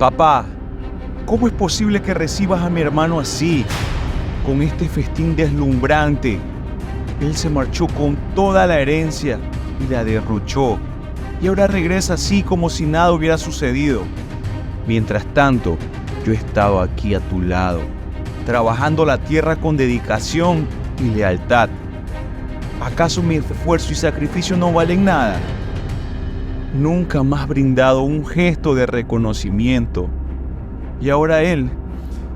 Papá, ¿cómo es posible que recibas a mi hermano así, con este festín deslumbrante? Él se marchó con toda la herencia y la derrochó, y ahora regresa así como si nada hubiera sucedido. Mientras tanto, yo estaba aquí a tu lado, trabajando la tierra con dedicación y lealtad. ¿Acaso mi esfuerzo y sacrificio no valen nada? Nunca me has brindado un gesto de reconocimiento. Y ahora él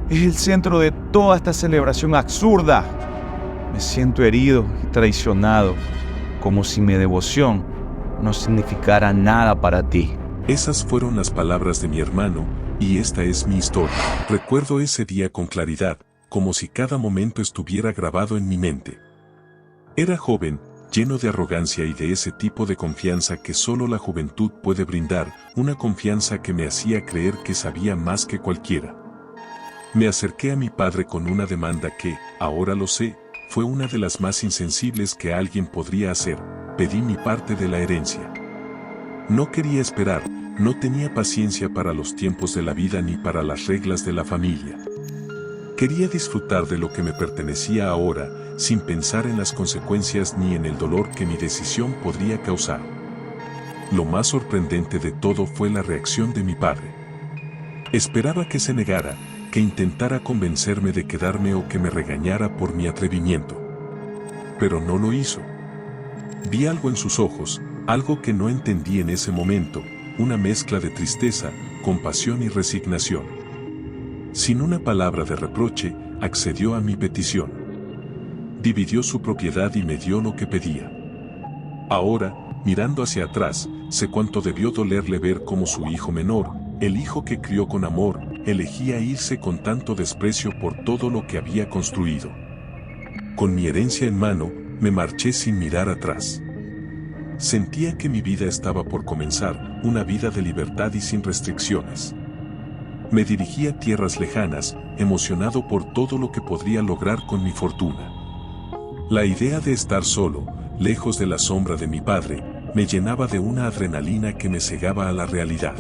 es el centro de toda esta celebración absurda. Me siento herido y traicionado, como si mi devoción no significara nada para ti. Esas fueron las palabras de mi hermano, y esta es mi historia. Recuerdo ese día con claridad, como si cada momento estuviera grabado en mi mente. Era joven, lleno de arrogancia y de ese tipo de confianza que solo la juventud puede brindar, una confianza que me hacía creer que sabía más que cualquiera. Me acerqué a mi padre con una demanda que, ahora lo sé, fue una de las más insensibles que alguien podría hacer. Pedí mi parte de la herencia. No quería esperar, no tenía paciencia para los tiempos de la vida ni para las reglas de la familia. Quería disfrutar de lo que me pertenecía ahora, sin pensar en las consecuencias ni en el dolor que mi decisión podría causar. Lo más sorprendente de todo fue la reacción de mi padre. Esperaba que se negara, que intentara convencerme de quedarme o que me regañara por mi atrevimiento. Pero no lo hizo. Vi algo en sus ojos, algo que no entendí en ese momento, una mezcla de tristeza, compasión y resignación. Sin una palabra de reproche, accedió a mi petición. Dividió su propiedad y me dio lo que pedía. Ahora, mirando hacia atrás, sé cuánto debió dolerle ver cómo su hijo menor, el hijo que crió con amor, elegía irse con tanto desprecio por todo lo que había construido. Con mi herencia en mano, me marché sin mirar atrás. Sentía que mi vida estaba por comenzar, una vida de libertad y sin restricciones. Me dirigí a tierras lejanas, emocionado por todo lo que podría lograr con mi fortuna. La idea de estar solo, lejos de la sombra de mi padre, me llenaba de una adrenalina que me cegaba a la realidad.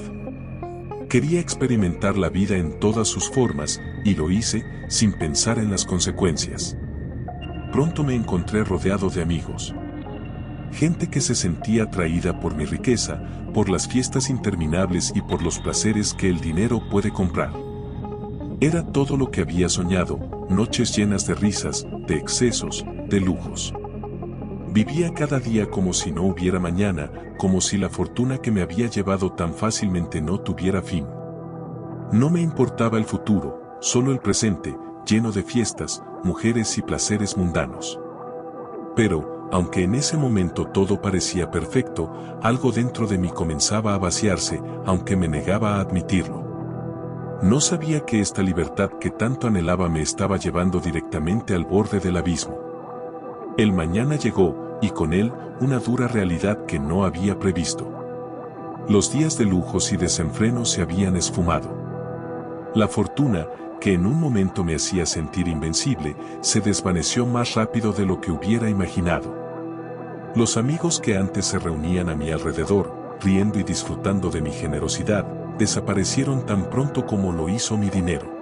Quería experimentar la vida en todas sus formas, y lo hice, sin pensar en las consecuencias. Pronto me encontré rodeado de amigos. Gente que se sentía atraída por mi riqueza, por las fiestas interminables y por los placeres que el dinero puede comprar. Era todo lo que había soñado, noches llenas de risas, de excesos, de lujos. Vivía cada día como si no hubiera mañana, como si la fortuna que me había llevado tan fácilmente no tuviera fin. No me importaba el futuro, solo el presente, lleno de fiestas, mujeres y placeres mundanos. Pero, aunque en ese momento todo parecía perfecto, algo dentro de mí comenzaba a vaciarse, aunque me negaba a admitirlo. No sabía que esta libertad que tanto anhelaba me estaba llevando directamente al borde del abismo. El mañana llegó, y con él, una dura realidad que no había previsto. Los días de lujos y desenfreno se habían esfumado. La fortuna, que en un momento me hacía sentir invencible, se desvaneció más rápido de lo que hubiera imaginado. Los amigos que antes se reunían a mi alrededor, riendo y disfrutando de mi generosidad, desaparecieron tan pronto como lo hizo mi dinero.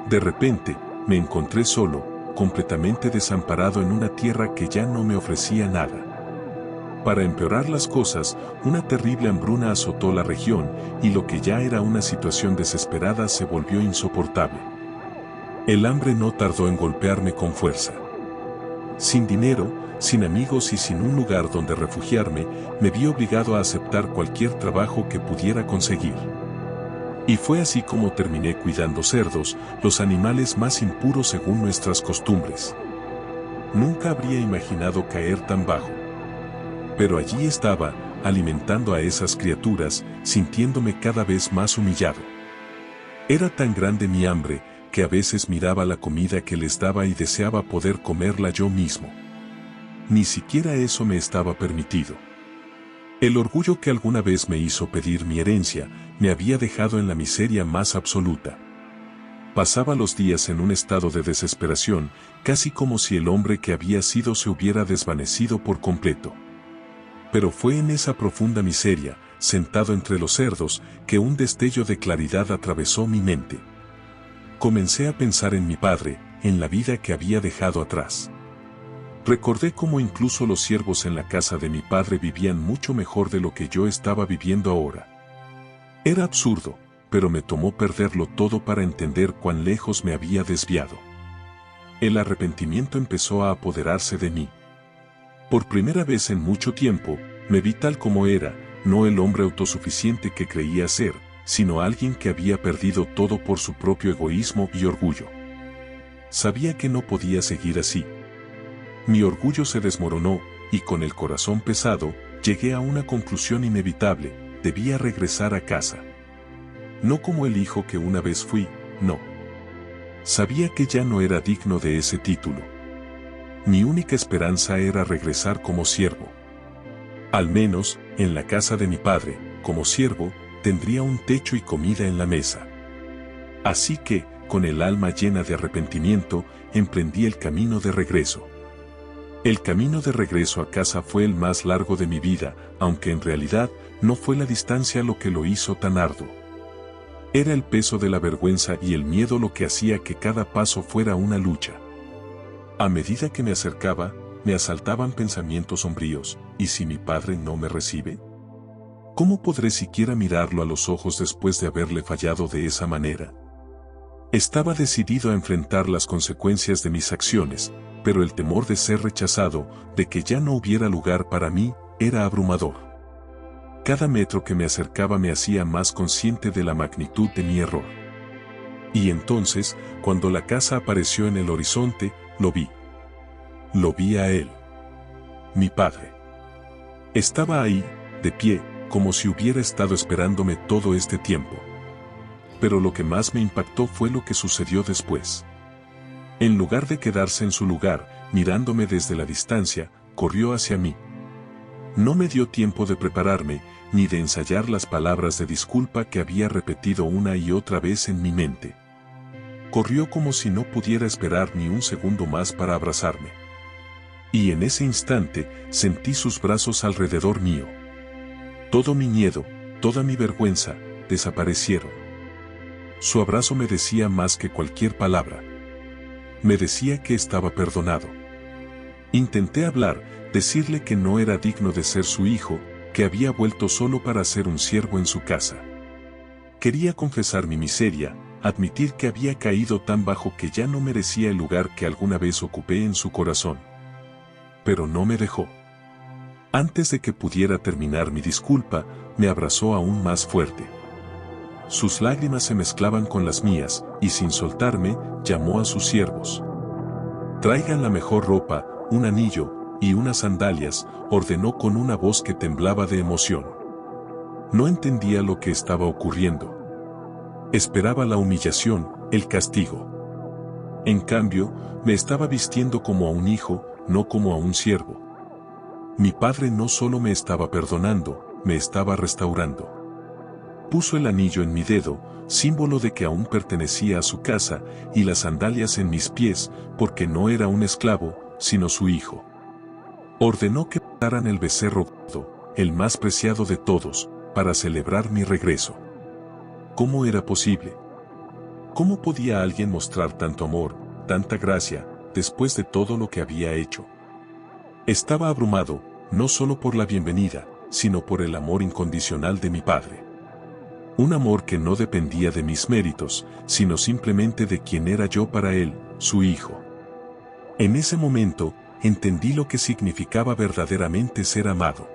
De repente, me encontré solo, completamente desamparado en una tierra que ya no me ofrecía nada. Para empeorar las cosas, una terrible hambruna azotó la región, y lo que ya era una situación desesperada se volvió insoportable. El hambre no tardó en golpearme con fuerza. Sin dinero, sin amigos y sin un lugar donde refugiarme, me vi obligado a aceptar cualquier trabajo que pudiera conseguir. Y fue así como terminé cuidando cerdos, los animales más impuros según nuestras costumbres. Nunca habría imaginado caer tan bajo. Pero allí estaba, alimentando a esas criaturas, sintiéndome cada vez más humillado. Era tan grande mi hambre, que a veces miraba la comida que les daba y deseaba poder comerla yo mismo. Ni siquiera eso me estaba permitido. El orgullo que alguna vez me hizo pedir mi herencia, me había dejado en la miseria más absoluta. Pasaba los días en un estado de desesperación, casi como si el hombre que había sido se hubiera desvanecido por completo. Pero fue en esa profunda miseria, sentado entre los cerdos, que un destello de claridad atravesó mi mente. Comencé a pensar en mi padre, en la vida que había dejado atrás. Recordé cómo incluso los siervos en la casa de mi padre vivían mucho mejor de lo que yo estaba viviendo ahora. Era absurdo, pero me tomó perderlo todo para entender cuán lejos me había desviado. El arrepentimiento empezó a apoderarse de mí. Por primera vez en mucho tiempo, me vi tal como era, no el hombre autosuficiente que creía ser, sino alguien que había perdido todo por su propio egoísmo y orgullo. Sabía que no podía seguir así. Mi orgullo se desmoronó, y con el corazón pesado, llegué a una conclusión inevitable: debía regresar a casa. No como el hijo que una vez fui, no. Sabía que ya no era digno de ese título. Mi única esperanza era regresar como siervo. Al menos, en la casa de mi padre, como siervo, tendría un techo y comida en la mesa. Así que, con el alma llena de arrepentimiento, emprendí el camino de regreso. El camino de regreso a casa fue el más largo de mi vida, aunque en realidad no fue la distancia lo que lo hizo tan arduo. Era el peso de la vergüenza y el miedo lo que hacía que cada paso fuera una lucha. A medida que me acercaba, me asaltaban pensamientos sombríos: ¿y si mi padre no me recibe? ¿Cómo podré siquiera mirarlo a los ojos después de haberle fallado de esa manera? Estaba decidido a enfrentar las consecuencias de mis acciones, pero el temor de ser rechazado, de que ya no hubiera lugar para mí, era abrumador. Cada metro que me acercaba me hacía más consciente de la magnitud de mi error. Y entonces, cuando la casa apareció en el horizonte, lo vi. Lo vi a él. Mi padre. Estaba ahí, de pie, como si hubiera estado esperándome todo este tiempo. Pero lo que más me impactó fue lo que sucedió después. En lugar de quedarse en su lugar, mirándome desde la distancia, corrió hacia mí. No me dio tiempo de prepararme, ni de ensayar las palabras de disculpa que había repetido una y otra vez en mi mente. Corrió como si no pudiera esperar ni un segundo más para abrazarme. Y en ese instante, sentí sus brazos alrededor mío. Todo mi miedo, toda mi vergüenza, desaparecieron. Su abrazo me decía más que cualquier palabra. Me decía que estaba perdonado. Intenté hablar, decirle que no era digno de ser su hijo, que había vuelto solo para ser un siervo en su casa. Quería confesar mi miseria, admitir que había caído tan bajo que ya no merecía el lugar que alguna vez ocupé en su corazón. Pero no me dejó. Antes de que pudiera terminar mi disculpa, me abrazó aún más fuerte. Sus lágrimas se mezclaban con las mías, y sin soltarme, llamó a sus siervos. «Traigan la mejor ropa, un anillo y unas sandalias», ordenó con una voz que temblaba de emoción. No entendía lo que estaba ocurriendo. Esperaba la humillación, el castigo. En cambio, me estaba vistiendo como a un hijo, no como a un siervo. Mi padre no solo me estaba perdonando, me estaba restaurando. Puso el anillo en mi dedo, símbolo de que aún pertenecía a su casa, y las sandalias en mis pies, porque no era un esclavo, sino su hijo. Ordenó que mataran el becerro gordo, el más preciado de todos, para celebrar mi regreso. ¿Cómo era posible? ¿Cómo podía alguien mostrar tanto amor, tanta gracia, después de todo lo que había hecho? Estaba abrumado, no solo por la bienvenida, sino por el amor incondicional de mi padre. Un amor que no dependía de mis méritos, sino simplemente de quién era yo para él, su hijo. En ese momento, entendí lo que significaba verdaderamente ser amado.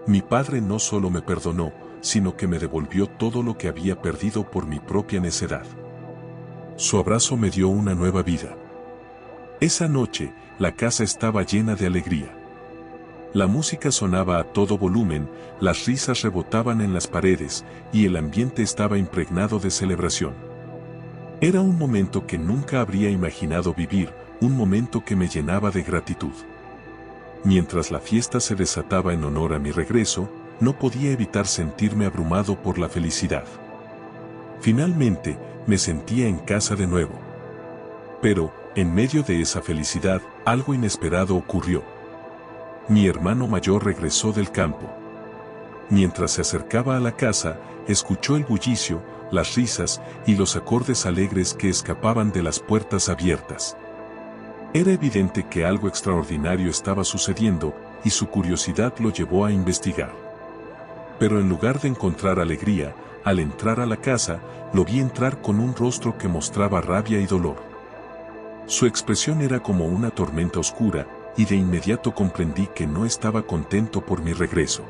Mi padre no solo me perdonó, sino que me devolvió todo lo que había perdido por mi propia necedad. Su abrazo me dio una nueva vida. Esa noche, la casa estaba llena de alegría. La música sonaba a todo volumen, las risas rebotaban en las paredes, y el ambiente estaba impregnado de celebración. Era un momento que nunca habría imaginado vivir, un momento que me llenaba de gratitud. Mientras la fiesta se desataba en honor a mi regreso, no podía evitar sentirme abrumado por la felicidad. Finalmente, me sentía en casa de nuevo. Pero, en medio de esa felicidad, algo inesperado ocurrió. Mi hermano mayor regresó del campo. Mientras se acercaba a la casa, escuchó el bullicio, las risas y los acordes alegres que escapaban de las puertas abiertas. Era evidente que algo extraordinario estaba sucediendo y su curiosidad lo llevó a investigar. Pero en lugar de encontrar alegría, al entrar a la casa, lo vi entrar con un rostro que mostraba rabia y dolor. Su expresión era como una tormenta oscura, y de inmediato comprendí que no estaba contento por mi regreso.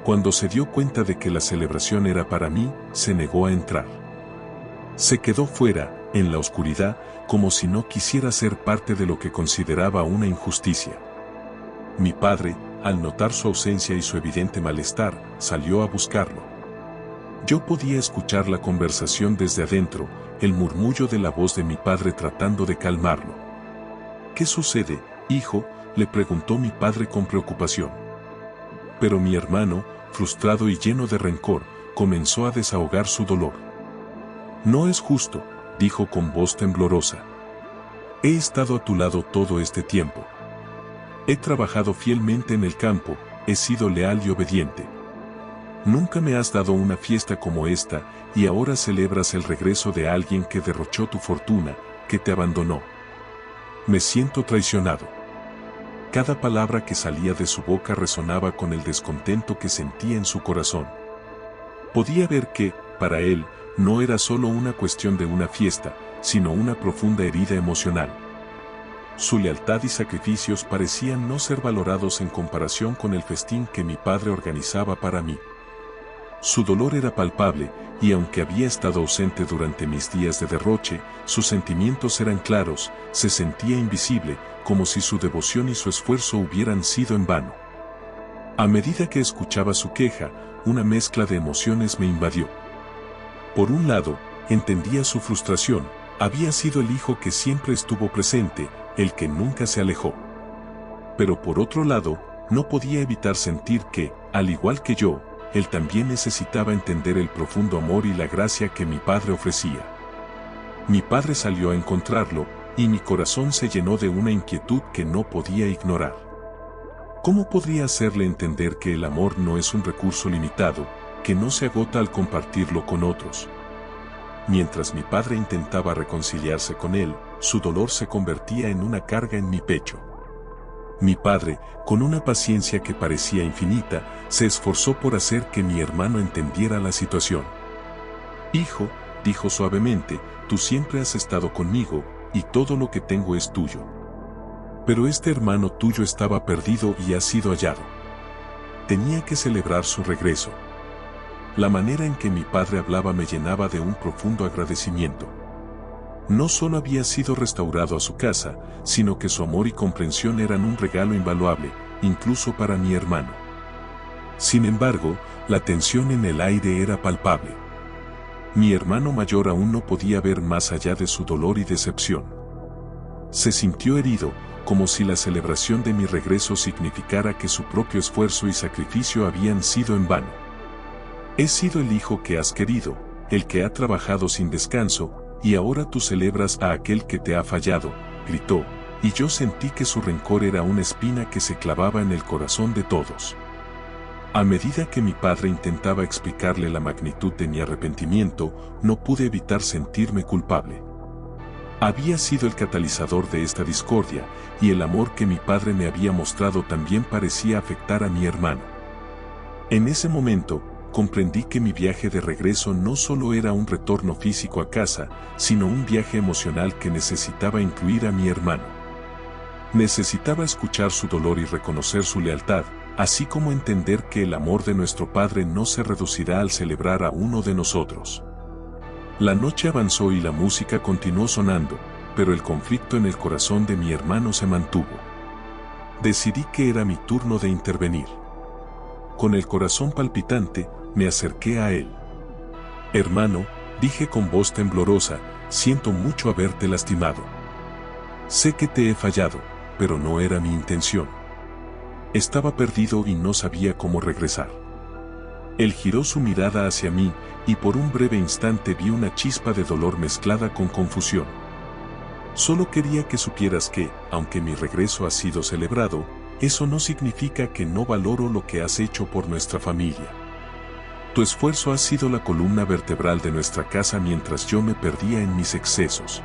Cuando se dio cuenta de que la celebración era para mí, se negó a entrar. Se quedó fuera, en la oscuridad, como si no quisiera ser parte de lo que consideraba una injusticia. Mi padre, al notar su ausencia y su evidente malestar, salió a buscarlo. Yo podía escuchar la conversación desde adentro, el murmullo de la voz de mi padre tratando de calmarlo. ¿Qué sucede, hijo?, le preguntó mi padre con preocupación. Pero mi hermano, frustrado y lleno de rencor, comenzó a desahogar su dolor. No es justo, dijo con voz temblorosa. He estado a tu lado todo este tiempo. He trabajado fielmente en el campo, he sido leal y obediente. Nunca me has dado una fiesta como esta, y ahora celebras el regreso de alguien que derrochó tu fortuna, que te abandonó. Me siento traicionado. Cada palabra que salía de su boca resonaba con el descontento que sentía en su corazón. Podía ver que, para él, no era solo una cuestión de una fiesta, sino una profunda herida emocional. Su lealtad y sacrificios parecían no ser valorados en comparación con el festín que mi padre organizaba para mí. Su dolor era palpable, y aunque había estado ausente durante mis días de derroche, sus sentimientos eran claros, se sentía invisible, como si su devoción y su esfuerzo hubieran sido en vano. A medida que escuchaba su queja, una mezcla de emociones me invadió. Por un lado, entendía su frustración, había sido el hijo que siempre estuvo presente, el que nunca se alejó. Pero por otro lado, no podía evitar sentir que, al igual que yo, él también necesitaba entender el profundo amor y la gracia que mi padre ofrecía. Mi padre salió a encontrarlo, y mi corazón se llenó de una inquietud que no podía ignorar. ¿Cómo podría hacerle entender que el amor no es un recurso limitado, que no se agota al compartirlo con otros? Mientras mi padre intentaba reconciliarse con él, su dolor se convertía en una carga en mi pecho. Mi padre, con una paciencia que parecía infinita, se esforzó por hacer que mi hermano entendiera la situación. Hijo, dijo suavemente, tú siempre has estado conmigo, y todo lo que tengo es tuyo. Pero este hermano tuyo estaba perdido y ha sido hallado. Tenía que celebrar su regreso. La manera en que mi padre hablaba me llenaba de un profundo agradecimiento. No solo había sido restaurado a su casa, sino que su amor y comprensión eran un regalo invaluable, incluso para mi hermano. Sin embargo, la tensión en el aire era palpable. Mi hermano mayor aún no podía ver más allá de su dolor y decepción. Se sintió herido, como si la celebración de mi regreso significara que su propio esfuerzo y sacrificio habían sido en vano. He sido el hijo que has querido, el que ha trabajado sin descanso, y ahora tú celebras a aquel que te ha fallado, gritó, y yo sentí que su rencor era una espina que se clavaba en el corazón de todos. A medida que mi padre intentaba explicarle la magnitud de mi arrepentimiento, no pude evitar sentirme culpable. Había sido el catalizador de esta discordia, y el amor que mi padre me había mostrado también parecía afectar a mi hermano. En ese momento, comprendí que mi viaje de regreso no solo era un retorno físico a casa, sino un viaje emocional que necesitaba incluir a mi hermano. Necesitaba escuchar su dolor y reconocer su lealtad, así como entender que el amor de nuestro Padre no se reducirá al celebrar a uno de nosotros. La noche avanzó y la música continuó sonando, pero el conflicto en el corazón de mi hermano se mantuvo. Decidí que era mi turno de intervenir. Con el corazón palpitante, me acerqué a él. Hermano, dije con voz temblorosa, siento mucho haberte lastimado. Sé que te he fallado, pero no era mi intención. Estaba perdido y no sabía cómo regresar. Él giró su mirada hacia mí, y por un breve instante vi una chispa de dolor mezclada con confusión. Solo quería que supieras que, aunque mi regreso ha sido celebrado, eso no significa que no valoro lo que has hecho por nuestra familia. Tu esfuerzo ha sido la columna vertebral de nuestra casa mientras yo me perdía en mis excesos.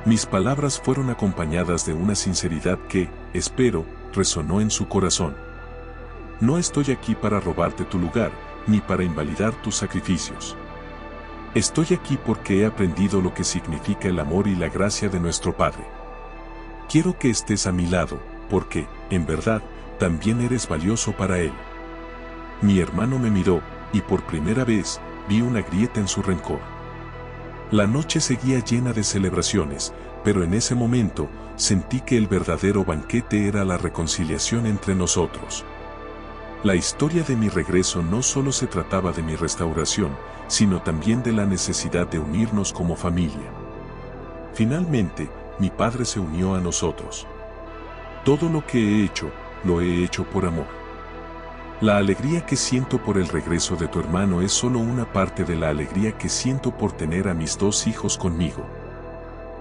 Mis palabras fueron acompañadas de una sinceridad que, espero, resonó en su corazón. No estoy aquí para robarte tu lugar, ni para invalidar tus sacrificios. Estoy aquí porque he aprendido lo que significa el amor y la gracia de nuestro Padre. Quiero que estés a mi lado, porque, en verdad, también eres valioso para Él. Mi hermano me miró, y por primera vez, vi una grieta en su rencor. La noche seguía llena de celebraciones, pero en ese momento, sentí que el verdadero banquete era la reconciliación entre nosotros. La historia de mi regreso no solo se trataba de mi restauración, sino también de la necesidad de unirnos como familia. Finalmente, mi padre se unió a nosotros. Todo lo que he hecho, lo he hecho por amor. La alegría que siento por el regreso de tu hermano es solo una parte de la alegría que siento por tener a mis 2 hijos conmigo.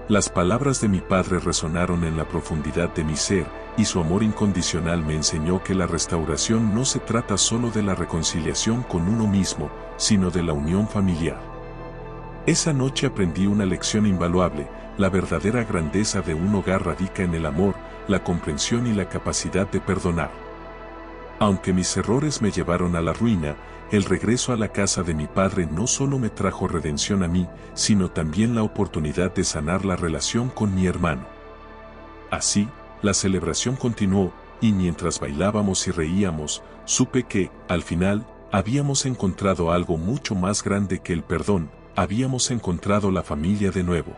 Las palabras de mi padre resonaron en la profundidad de mi ser, y su amor incondicional me enseñó que la restauración no se trata solo de la reconciliación con uno mismo, sino de la unión familiar. Esa noche aprendí una lección invaluable: la verdadera grandeza de un hogar radica en el amor, la comprensión y la capacidad de perdonar. Aunque mis errores me llevaron a la ruina, el regreso a la casa de mi padre no solo me trajo redención a mí, sino también la oportunidad de sanar la relación con mi hermano. Así, la celebración continuó, y mientras bailábamos y reíamos, supe que, al final, habíamos encontrado algo mucho más grande que el perdón: habíamos encontrado la familia de nuevo.